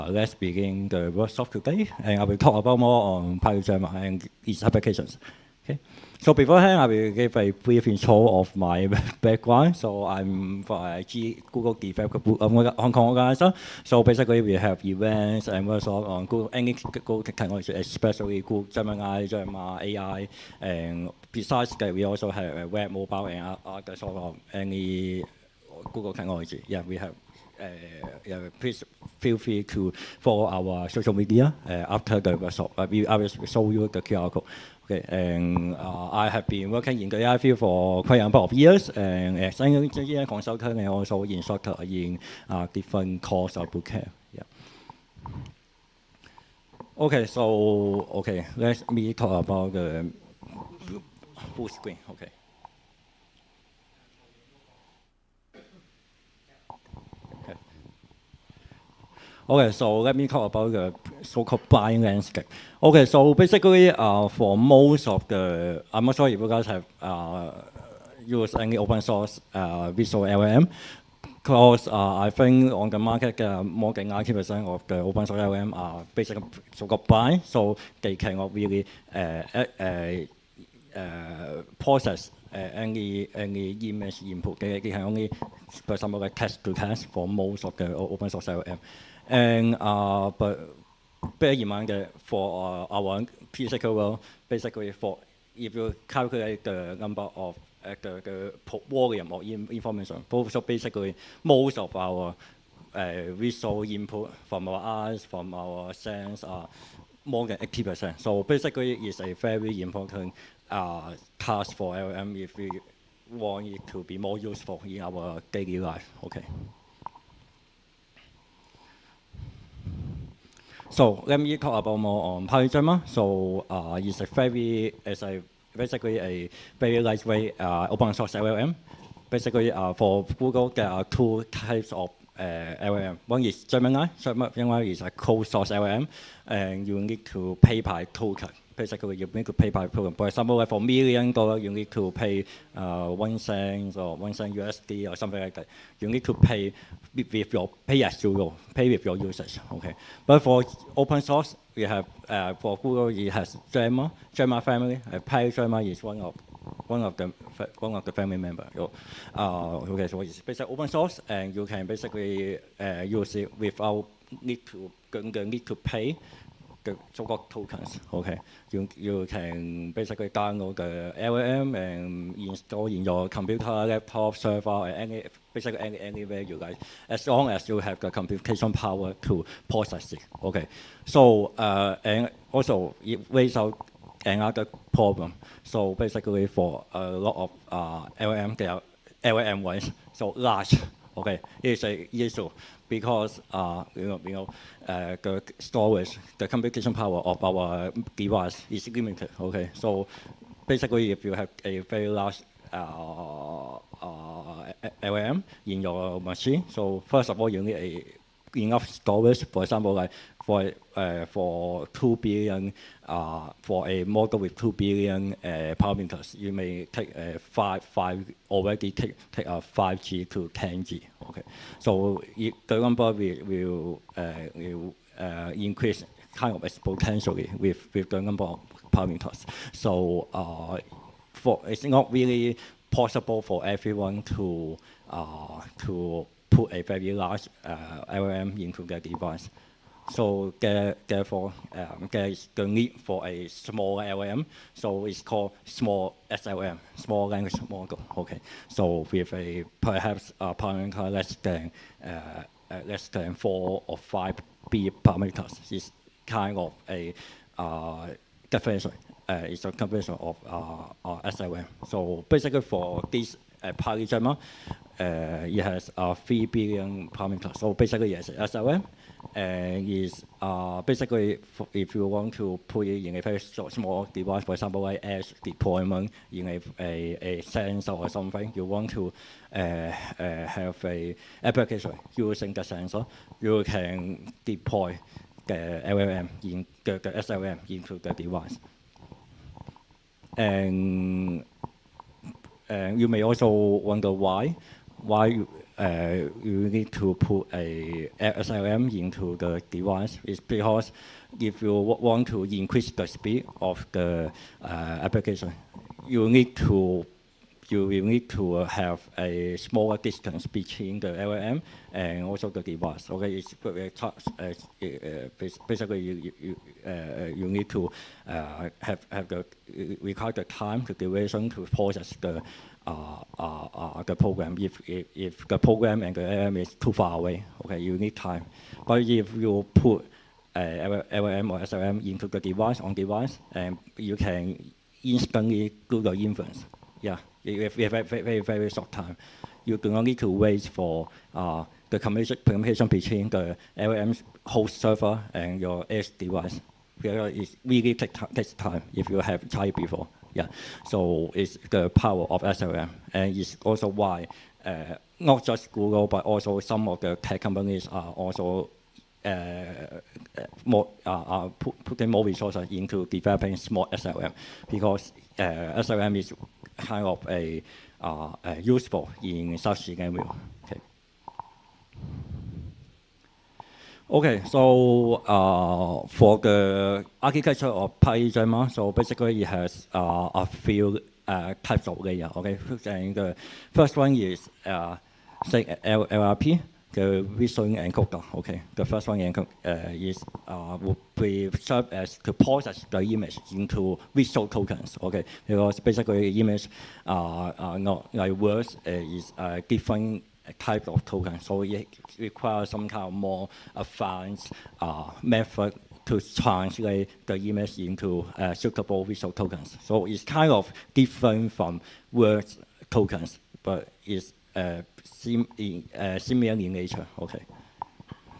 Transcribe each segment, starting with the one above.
Let's begin the workshop today, and I will talk about more on PaliGemma and its applications. Okay. So beforehand, I will give a brief intro of my background. So I'm from Google Developer Hong Kong organizer. So basically, we have events and workshops on Google, any Google technology, especially Google Gemini, Gemma, AI, and besides that, we also have web, mobile, and other sort of any Google technology. Yeah, we have. Please feel free to follow our social media after the workshop. I will show you the QR code. Okay, and I have been working in the AI field for quite a number of years, and as an engineer consultant and also instructor in different course of bootcamp. Yeah. Okay, so let me talk about the full screen. Okay. Okay, so let me talk about the so-called blind landscape. Okay, so basically, for most of the, I'm not sure if you guys have used any open source visual LLM, because I think on the market, more than 90% of the open source LLM are basically so-called blind, so they cannot really process any image input. They can only, for example, like text to text for most of the open source LLM. And but bear in mind that for our physical world, basically for if you calculate the number of the volume of information, so basically most of our visual input from our eyes, from our sense are more than 80%. So basically, it's a very important task for LLM if we want it to be more useful in our daily life. Okay. So let me talk about more on PaliGemma. So it's basically a very lightweight open source LLM. Basically, for Google, there are two types of LLM. One is Gemini. Gemini is a closed source LLM, and you need to pay by token. Basically, you need to pay by token. For example, like for $1 million, you need to pay 1 cent or 1 cent USD or something like that. You need to pay with your pay as you go, pay with your usage. Okay. But for open source, we have for Google, it has Gemma family. PaliGemma is one of the family members. Okay, so it's basically open source, and you can basically use it without need to pay the so-called tokens. Okay, you can basically download the LLM and install in your computer, laptop, server, or anywhere you like, as long as you have the computation power to process it. Okay, so and also it raises out another problem. So basically, for a lot of LLM, they are LLM-wise, so large. Okay, it's an issue because the storage, the computation power of our device is limited. Okay, so basically, if you have a very large LLM in your machine, so first of all, you need enough storage. For example, like for 2 billion, for a model with 2 billion parameters, you may take already take 5G to 10G. Okay, so the number will increase kind of exponentially with the number of parameters. So it's not really possible for everyone to put a very large LLM into their device. So therefore, there is the need for a small LLM. So it's called small SLM, small language model. Okay. So with a perhaps parameter less than 4 or 5 parameters is kind of a definition. It's a combination of SLM. So basically for this PaliGemma, it has 3 billion parameters. So basically, it's SLM, and is basically if you want to put it in a very small device, for example, like edge deployment in a sensor or something, you want to have a application using the sensor, you can deploy the LLM in the SLM into the device. And you may also wonder why you need to put a SLM into the device. It's because if you want to increase the speed of the application, you will need to have a smaller distance between the LLM and also the device. Okay, it's basically you need to have the require the time, the duration to process the program. If the program and the LLM is too far away, okay, you need time. But if you put LLM or SLM into the device on device, and you can instantly do the inference. Yeah, you have very short time. You do not need to wait for the communication between the LLM host server and your edge device. Because it really takes time if you have tried before. Yeah, so it's the power of SLM, and it's also why not just Google but also some of the tech companies are also putting more resources into developing small SLM, because SLM is kind of useful in such scenario. Okay, so for the architecture of PaliGemma, so basically it has a few types of layers. Okay, and the first one is say LRP, the visual encoder. Okay, the first one would be served as to process the image into visual tokens. Okay, because basically image are not like words, is different type of token, so it requires some kind of more advanced method to translate the image into suitable visual tokens. So it's kind of different from word tokens, but it's similar in nature. Okay.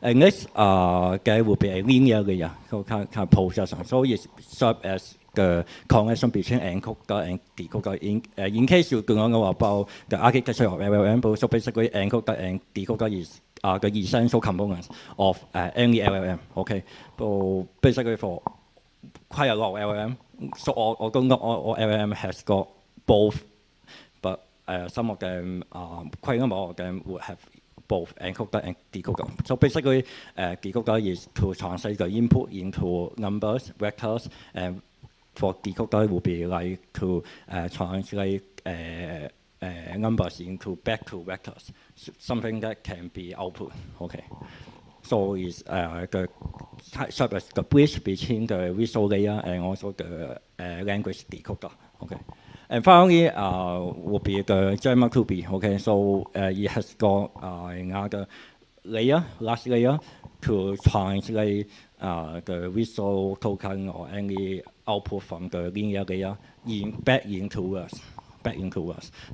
And next, there will be a linear layer, so kind of processor. So it's served as the connection between encoder and decoder. In case you do not know about the architecture of LLM, so basically encoder and decoder is the essential components of any LLM. Okay, so basically for quite a lot of LLM, so although not all LLM has got both, but some of them, quite a number of them would have both encoder and decoder. So basically, decoder is to translate the input into numbers, vectors, and for decoder would be like to translate numbers into back to vectors, something that can be output. Okay, so it's serve as the bridge between the visual layer and also the language decoder. Okay, and finally will be the Gemma 2B. Okay, so it has got another layer, last layer, to translate the visual token or any output from the linear layer back into words,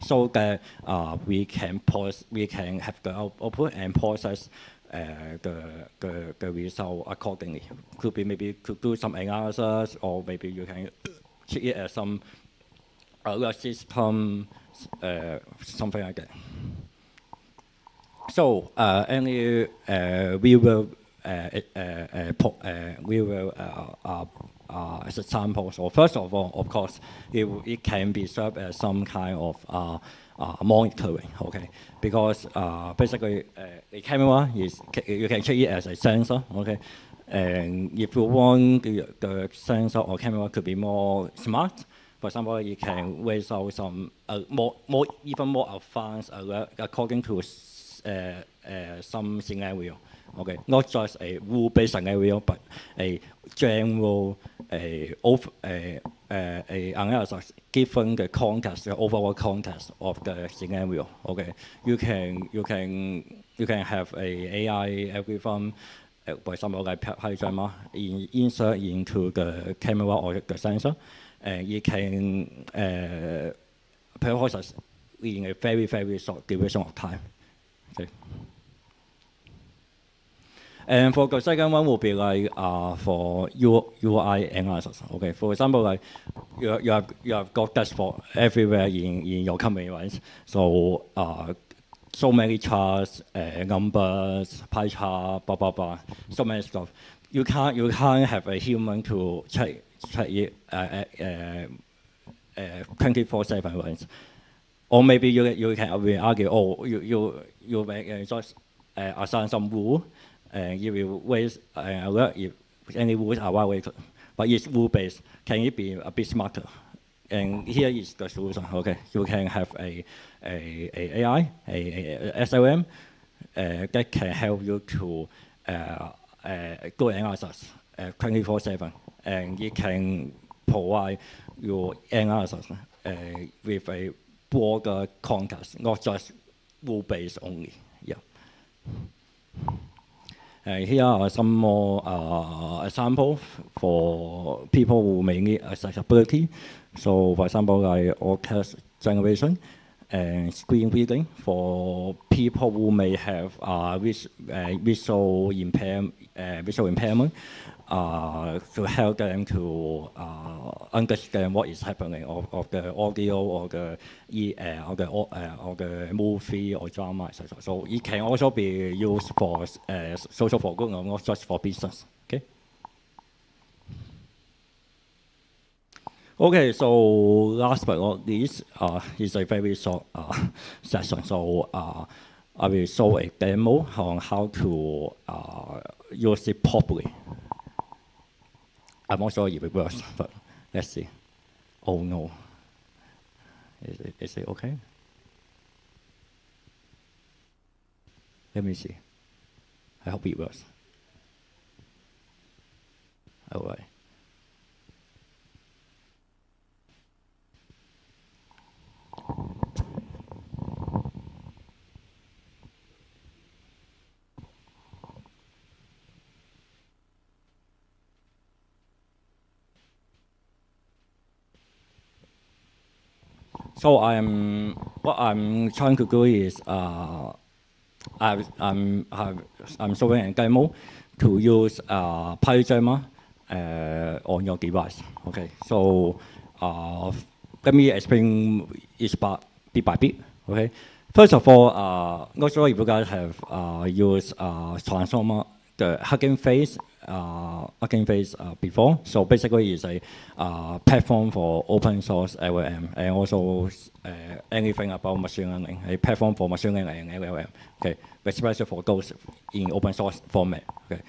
so that we can have the output and process the result accordingly. Could be maybe to do some analysis, or maybe you can treat it as some alert system, something like that. So we will as a sample. So first of all, of course, it can be served as some kind of monitoring. Okay, because basically the camera you can treat it as a sensor. Okay, and if you want the sensor or camera to be more smart, for example, you can raise out some even more advanced alert according to some scenario. Okay, not just a rule-based scenario, but a general analysis given the context, the overall context of the scenario. Okay, you can have a AI algorithm, for example, like PaliGemma, insert into the camera or the sensor, and it can process in a very short duration of time. Okay. And for the second one will be like for UI analysis. Okay, for example, like you have got dashboard everywhere in your company, right? So so many charts, numbers, pie chart, blah blah blah, so many stuff. You can't have a human to check it 24/7, right? or maybe you can argue, oh, you make just assign some rule, and you will raise alert if any rules are violated. But it's rule based. Can it be a bit smarter? And here is the solution. Okay, you can have a AI, a SLM that can help you to do analysis 24/7, and it can provide your analysis with a broader context, not just rule-based only. Yeah. Here are some more examples for people who may need accessibility. So, for example, like text generation and screen reading for people who may have visual impairment to help them to understand what is happening of the audio or the movie or drama, etc. So it can also be used for social for good, not just for business. Okay. Okay, so last but not least, is a very short session. So I will show a demo on how to use it properly. I'm not sure if it works, but let's see. Oh no. Is it okay? Let me see. I hope it works. All right. So what I'm trying to do is I'm showing a demo to use PaliGemma on your device. Okay, so let me explain each part bit by bit. Okay, first of all, not sure if you guys have used Transformer, the Hugging Face before. So basically, it's a platform for open source LLM and also anything about machine learning, a platform for machine learning and LLM. Okay, especially for those in open source format. Okay,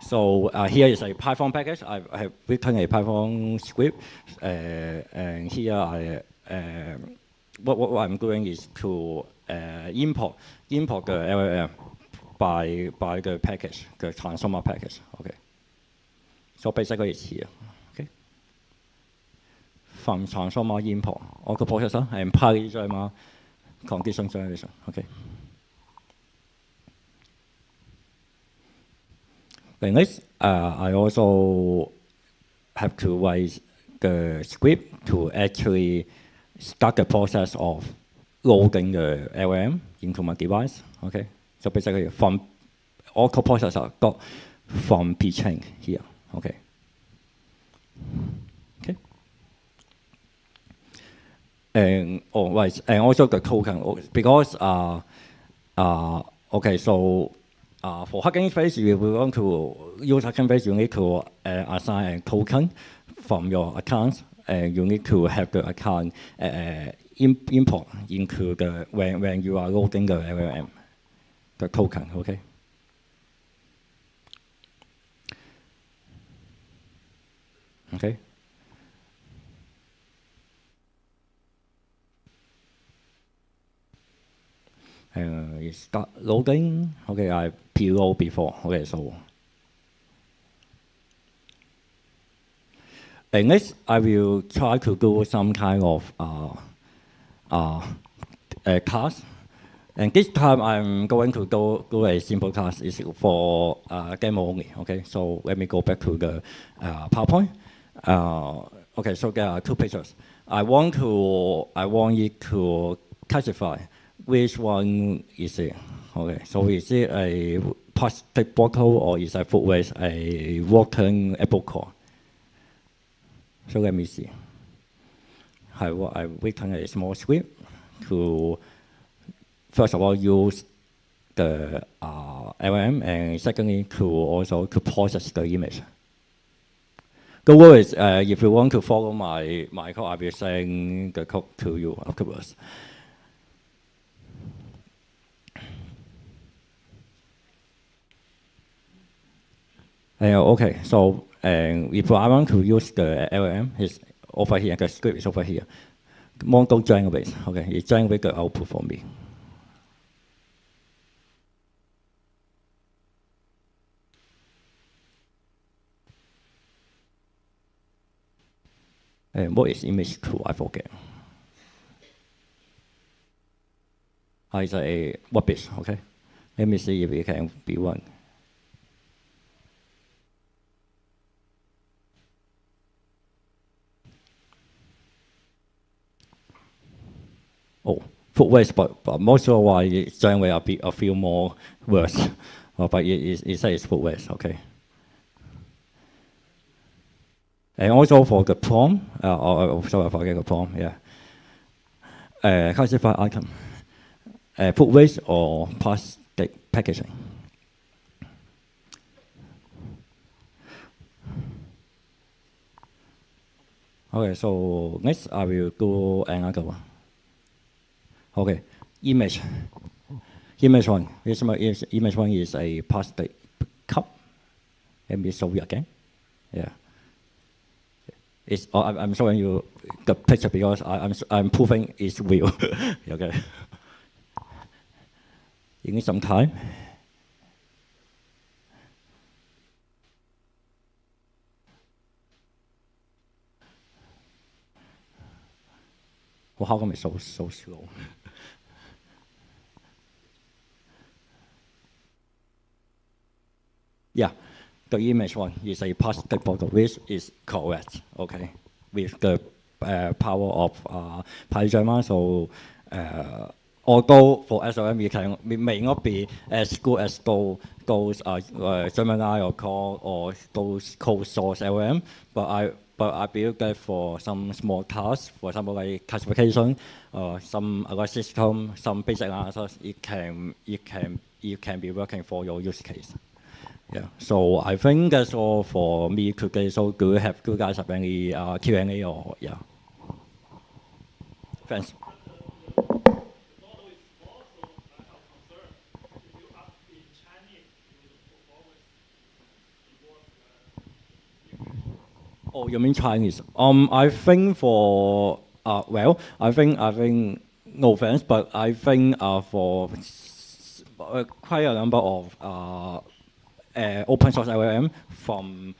so here is a Python package. I have written a Python script, and here what I'm doing is to import the LLM by the package, the transformer package. Okay. So basically it's here. Okay. From transformer import, auto processor and PaliGemma condition generation. Okay. Then next, I also have to write the script to actually start the process of loading the LLM into my device. Okay. So basically, from auto processor got from pchain here. Okay. Okay. And and also the token because okay. So for Hugging Face, if you want to use Hugging Face, you need to assign a token from your account, and you need to have the account import into the when you are loading the LLM. The token, okay? Okay. It start loading. Okay, I preload before. Okay, so. And next, I will try to do some kind of task. And this time I'm going to do a simple task. It's for demo only. Okay, so let me go back to the PowerPoint. Okay, so there are two pictures. I want it to classify which one is it. Okay, so is it a plastic bottle or is it food waste, a rotten apple core? So let me see. I've written a small script to first of all use the LLM, and secondly to process the image. The goal is if you want to follow my code, I will send the code to you afterwards. Okay, so if I want to use the LLM, it's over here, the script is over here. Mongo generate, okay, it generates the output for me. And what is image 2? I forget. It's a what bit, okay? Let me see if it can be one. Oh, footways, but most of why it's generate a few more words. But it says footways, okay. And also for the prompt, sorry, I forget the prompt, yeah. Classify item. Footways or plastic packaging. Okay, so next I will do another one. Okay, image. Image one. Image one is a plastic cup. Let me show you again. Yeah. I'm showing you the picture because I'm proving it's real. Okay. You need some time. Well, how come it's so slow? Yeah, the image one is a plastic bottle, which is correct, okay, with the power of PaliGemma. So, although for SLM it may not be as good as those Gemini or Core or those code source LM, but I believe that for some small tasks, for example like classification, some other system, some basic analysis, it can be working for your use case. Yeah, so I think that's all for me today. So do you guys have any Q&A or yeah? Thanks. Oh, you mean Chinese? I think for I think no offense, but I think for quite a number of open source LLM from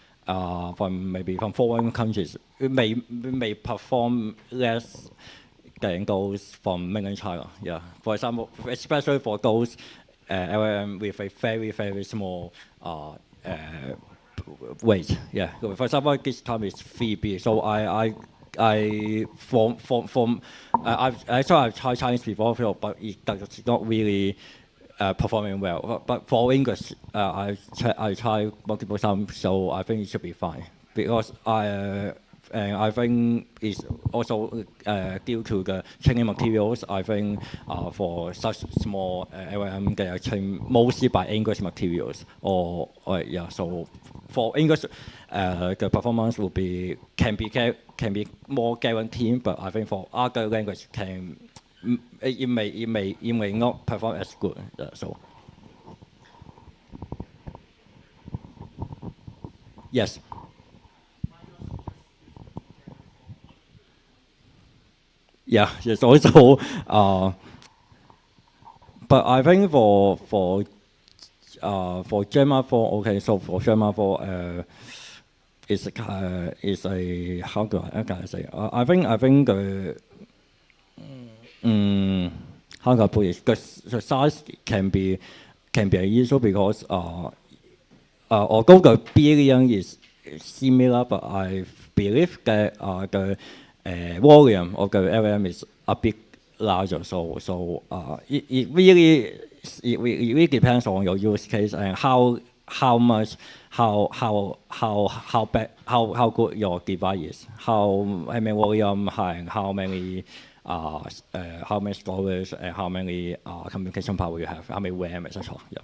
maybe from foreign countries, it may perform less than those from mainland China. Yeah, for example, especially for those LLM with a very small weight. Yeah, for example, this time is 3B. So I've tried Chinese before, but it does not really performing well. But for English, I try multiple times, so I think it should be fine. Because I think it's also due to the training materials. I think for such small LLM, they are trained mostly by English materials. Yeah, so for English, the performance can be more guaranteed. But I think for other language it may not perform as good. So yes. Yeah, it's also, but I think for Gemma 4, okay, so for Gemma 4, is a how do I say? I think the how can I put it? The size can be an issue because although the billion is similar, but I believe that the volume of the LM is a bit larger. So it really depends on your use case and how good your device is, how many volume and how many storage and how many communication power you have, how many RAM, etc. Yeah.